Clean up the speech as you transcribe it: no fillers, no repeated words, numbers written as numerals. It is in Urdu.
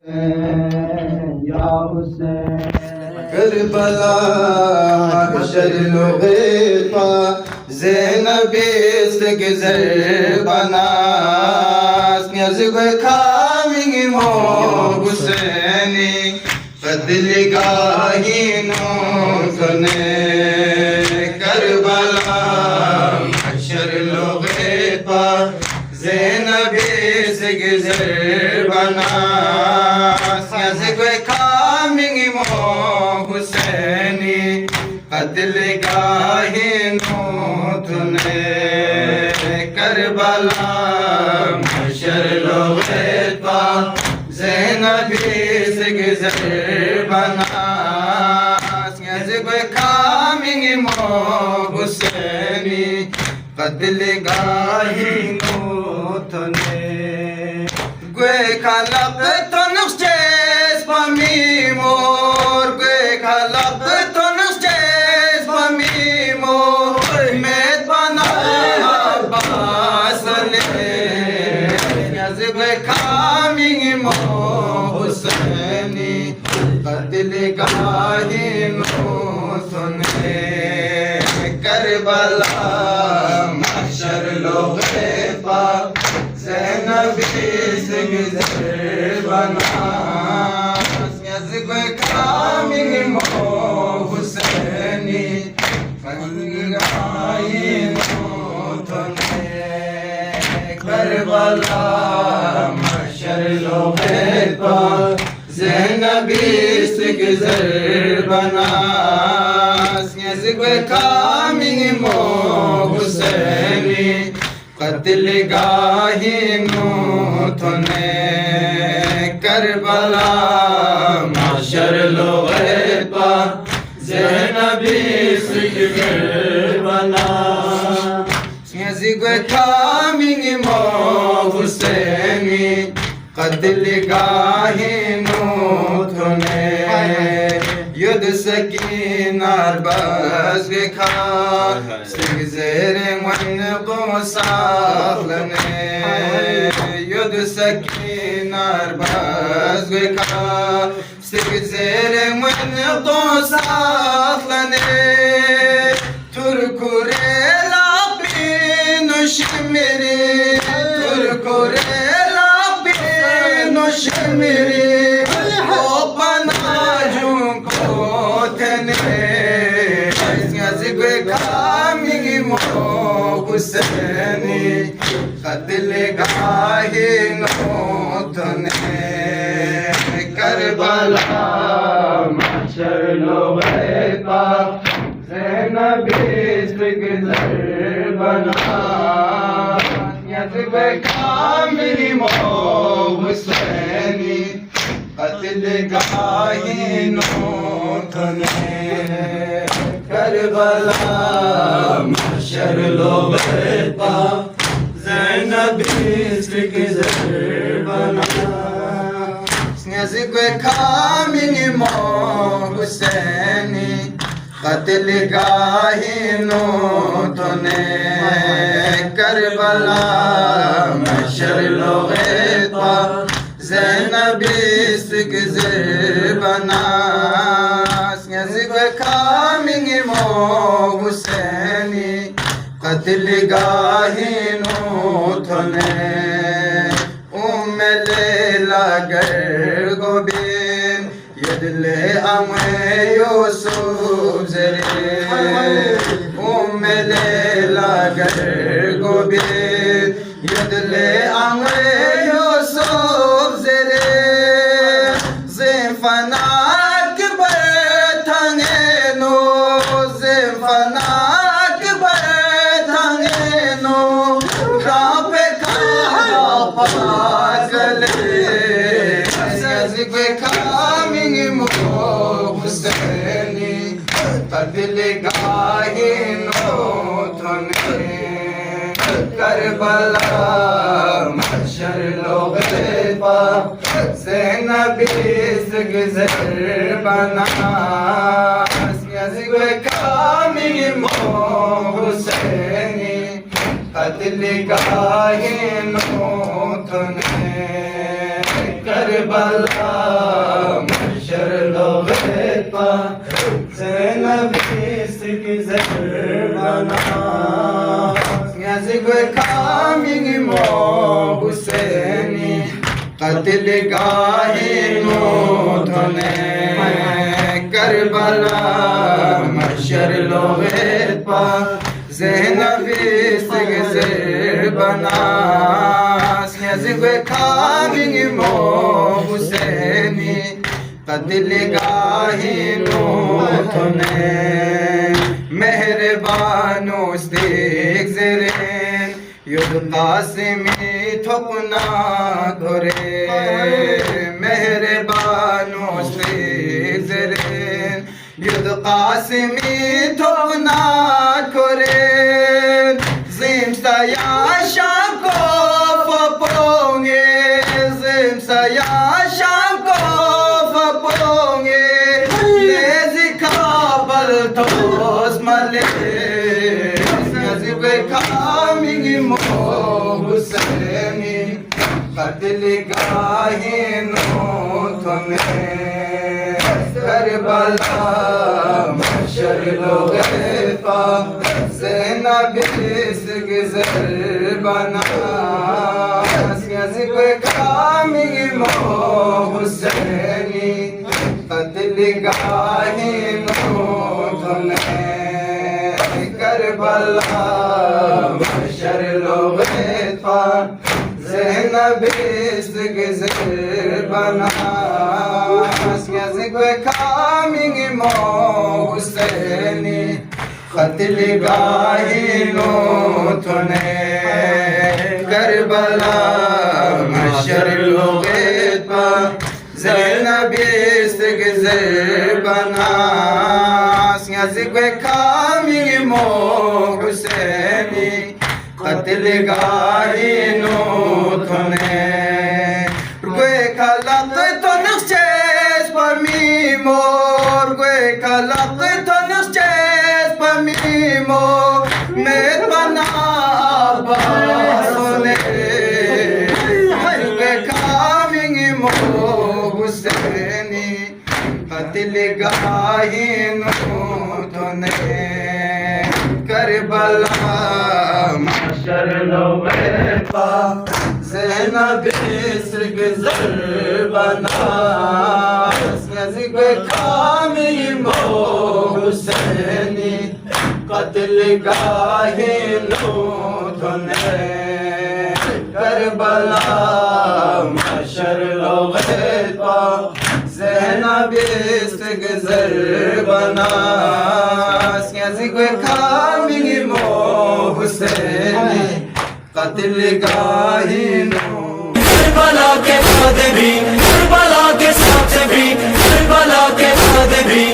یا حسین کربلا محشر لغیطا زینب است گذر بناس نیازگوی کامینگ مو حسینی قدلگاهی نوزنے کربلا محشر لغیطا زینب است گذر بناس نیازگوی کامینگ مو حسینی قتلگاہی نوتنے کربلا محشر لغیطا زینبی سے گزر بناس نیازگوی کامینگ مو حسینی قتلگاہی نوتنے گوی خلق تنخ چیز پامیمور گوی خلق تنخ چیز پامیمور مید بنا باسلے نیازگوی کامینگ مو حسینی قتلگاہی نوتنے کربلا محشر لغیطا زینبی سے گزر بناس نیازگوی کامینگ مو حسینی قتلگاہی نوتنے کربلا محشر لغیطا زینبی سے گزر بناس نیازگوی کامینگ مو حسینی قتلگاہی نوتنے کربلا محشر لغیطا زینبی سے گزر بناس نیازگوی کامینگ مو حسینی قتلگاہی نوتنے ید سکینار بازگی کھا سگزیر من قوساقلنے ید سکینار بازگی کھا سگزیر من قوساقلنے ترکوری لابی نشمیری ترکوری لابی نشمیری او پناجون کو تنے نیازگوی کامینگ مو حسینی قتلگاہی نوتنے کربلا محشر لغیطا زینبی سے گزر بناس نیازگوی کامینگ مو حسینی قتلگاہی نوتنے کربلا محشر لغیطا زینبی سے گزر بناس نیازگوی کامینگ مو حسینی قتلگاہی نوتنے کربلا محشر لغیطا زینبی سے گزر بناس نیازگوی کامینگ مو حسینی قتلگاہی نوتنے ام لیلا گر گوبین یدلے امے یوسف زرے ام لیلا گر گوبین یدلے امے یوسف زرے زنفناک برتھنگے نو زنفناک برتھنگے نو راپ کھا پاگلے نیازگوی کامینگ مو حسینی قتلگاہی نوتنے کربلا محشر لغیطا زینبی سے گزر بناس نیازگوی کامینگ مو حسینی قتلگاہی نوتنے کربلا قتل گاہی نو تھنے کربلا محشر لوگیت پا زینب استگزر بناس یزگوے کامنگ مو حسینی قتل گاہی نو تھنے مہربانو استگزرین ید قاسمی تھپنا گھرے مہربانو استگزرین ید قاسمی تھپنا گھرے زیم سیا شام کو فپونگے زیم سیا شام کو فپونگے نیزی کابل توس ملے نزیب کامنگ مو حسینی قتل گاہی نو تھنے کربلا محشر لوگے پا زینب استگزر بناس نزیب کامنگ مو حسینی قتل گاہی نو تھنے کربلا محشر لوگے پا زینب استگزر بناس یزگوے کامنگ مو حسینی قتل گاہی نو تھنے کربلا محشر لوگے پا زینب استگزر بناس یزگوے کامنگ مو حسینی قتل گاہی نو تھنے گوے خلق تو نخچیز پر میمور گوے خلق تو نخچیز پر میمور میت بنا باسونے گوے کامنگ مو حسینی قتل گاہی نو تھنے کربلا محشر لوگے پا زینب استگزر بناس نزیب کامنگ مو حسینی قتل گاہی نو تھنے کربلا محشر لوگے پا زینب استگزر بناس نزیب کامنگ مو حسینی قتل گاہی نو کربلا کے بعد بھی کربلا کے ساتھ بھی کربلا کے بعد بھی